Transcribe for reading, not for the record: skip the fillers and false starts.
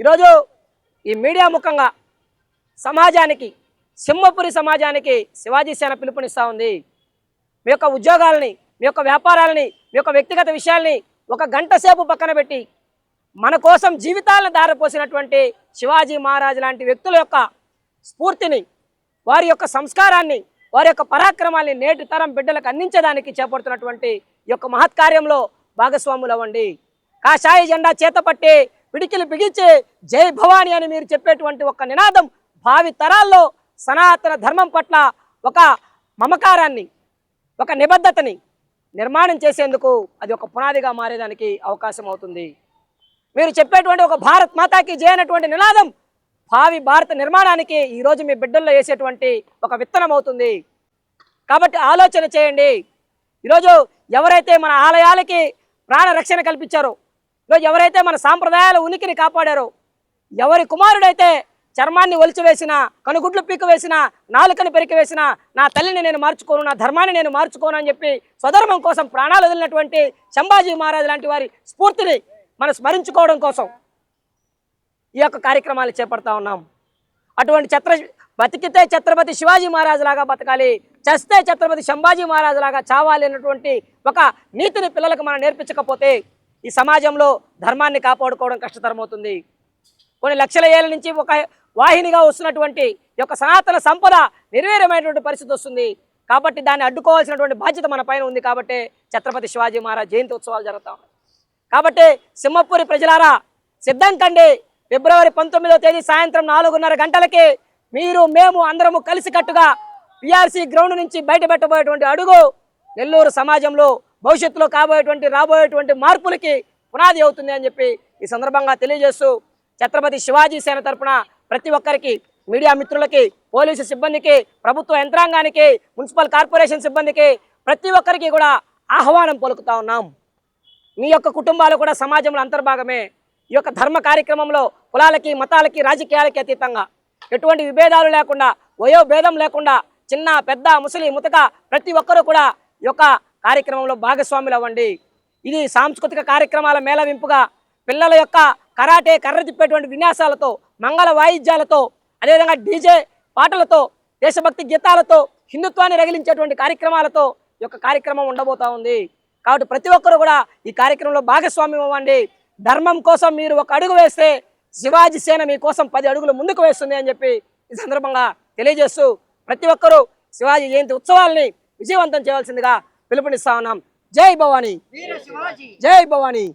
ఈరోజు ఈ మీడియా ముఖంగా సమాజానికి, సింహపురి సమాజానికి శివాజీ సేన పిలుపునిస్తూ ఉంది. మీ యొక్క ఉద్యోగాలని, మీ యొక్క వ్యాపారాలని, మీ యొక్క వ్యక్తిగత విషయాల్ని ఒక గంట సేపు పక్కన పెట్టి మన కోసం జీవితాలను దారిపోసినటువంటి శివాజీ మహారాజ్ లాంటి వ్యక్తుల యొక్క స్ఫూర్తిని, వారి యొక్క సంస్కారాన్ని, వారి యొక్క పరాక్రమాన్ని నేటి తరం బిడ్డలకు అందించడానికి చేపడుతున్నటువంటి ఈ యొక్క మహత్కార్యంలో భాగస్వాములు అవ్వండి. కాషాయ జెండా చేతపట్టి పిడికిలు బిగించి జై భవానీ అని మీరు చెప్పేటువంటి ఒక నినాదం భావి తరాల్లో సనాతన ధర్మం పట్ల ఒక మమకారాన్ని, ఒక నిబద్ధతని నిర్మాణం చేసేందుకు అది ఒక పునాదిగా మారేదానికి అవకాశం అవుతుంది. మీరు చెప్పేటువంటి ఒక భారత్ మాతాకి జై అనేటువంటి నినాదం భావి భారత నిర్మాణానికి ఈరోజు మీ బిడ్డల్లో వేసేటువంటి ఒక విత్తనం అవుతుంది. కాబట్టి ఆలోచన చేయండి. ఈరోజు ఎవరైతే మన ఆలయాలకి ప్రాణ రక్షణ కల్పించారో, ఈరోజు ఎవరైతే మన సాంప్రదాయాల ఉనికిని కాపాడారో, ఎవరి కుమారుడైతే చర్మాన్ని ఒలిచివేసిన, కనుగుడ్లు పీక వేసిన, నాలుకను పెరికి వేసిన, నా తల్లిని నేను మార్చుకోను, నా ధర్మాన్ని నేను మార్చుకోను అని చెప్పి స్వధర్మం కోసం ప్రాణాలు వదిలినటువంటి సంభాజీ మహారాజ్ లాంటి వారి స్ఫూర్తిని మనం స్మరించుకోవడం కోసం ఈ యొక్క కార్యక్రమాలు చేపడతా ఉన్నాం. అటువంటి బతికితే ఛత్రపతి శివాజీ మహారాజు లాగా బతకాలి, చస్తే ఛత్రపతి సంభాజీ మహారాజు లాగా చావాలి అన్నటువంటి ఒక నీతిని పిల్లలకు మనం నేర్పించకపోతే ఈ సమాజంలో ధర్మాన్ని కాపాడుకోవడం కష్టతరమవుతుంది. కొన్ని లక్షల ఏళ్ళ నుంచి ఒక వాహినిగా వస్తున్నటువంటి ఈ యొక్క సనాతన సంపద నిర్వీర్యమైనటువంటి పరిస్థితి వస్తుంది. కాబట్టి దాన్ని అడ్డుకోవాల్సినటువంటి బాధ్యత మన పైన ఉంది. కాబట్టి ఛత్రపతి శివాజీ మహారాజ్ జయంతి ఉత్సవాలు జరుగుతా ఉన్నాయి. కాబట్టి సింహపురి ప్రజలారా సిద్ధం కండి. ఫిబ్రవరి 19వ తేదీ సాయంత్రం 4:30 గంటలకి మీరు, మేము అందరము కలిసికట్టుగా పిఆర్సీ గ్రౌండ్ నుంచి బయటపెట్టబోయేటువంటి అడుగు నెల్లూరు సమాజంలో భవిష్యత్తులో రాబోయేటువంటి మార్పులకి పునాది అవుతుంది అని చెప్పి ఈ సందర్భంగా తెలియజేస్తూ, ఛత్రపతి శివాజీ సేన తరపున ప్రతి ఒక్కరికి, మీడియా మిత్రులకి, పోలీసు సిబ్బందికి, ప్రభుత్వ యంత్రాంగానికి, మున్సిపల్ కార్పొరేషన్ సిబ్బందికి, ప్రతి ఒక్కరికి కూడా ఆహ్వానం పలుకుతా ఉన్నాం. మీ యొక్క కుటుంబాలు కూడా సమాజంలో అంతర్భాగమే. ఈ యొక్క ధర్మ కార్యక్రమంలో కులాలకి, మతాలకి, రాజకీయాలకి అతీతంగా ఎటువంటి విభేదాలు లేకుండా, వయోభేదం లేకుండా, చిన్న పెద్ద ముసలి ముతక ప్రతి ఒక్కరూ కూడా ఈ యొక్క కార్యక్రమంలో భాగస్వాములు అవ్వండి. ఇది సాంస్కృతిక కార్యక్రమాల మేళవింపుగా పిల్లల యొక్క కరాటే, కర్ర తిప్పేటువంటి విన్యాసాలతో, మంగళ వాయిద్యాలతో, అదేవిధంగా డీజే పాటలతో, దేశభక్తి గీతాలతో, హిందుత్వాన్ని రగిలించేటువంటి కార్యక్రమాలతో ఈ యొక్క కార్యక్రమం ఉండబోతా ఉంది. కాబట్టి ప్రతి ఒక్కరు కూడా ఈ కార్యక్రమంలో భాగస్వామ్యం అవ్వండి. ధర్మం కోసం మీరు ఒక అడుగు వేస్తే శివాజీ సేన మీకోసం 10 అడుగులు ముందుకు వేస్తుంది అని చెప్పి ఈ సందర్భంగా తెలియజేస్తూ, ప్రతి ఒక్కరూ శివాజీ జయంతి ఉత్సవాల్ని విజయవంతం చేయవలసిందిగా పిలుపునిస్తా ఉన్నాం. జై భవానీ, జై భవానీ.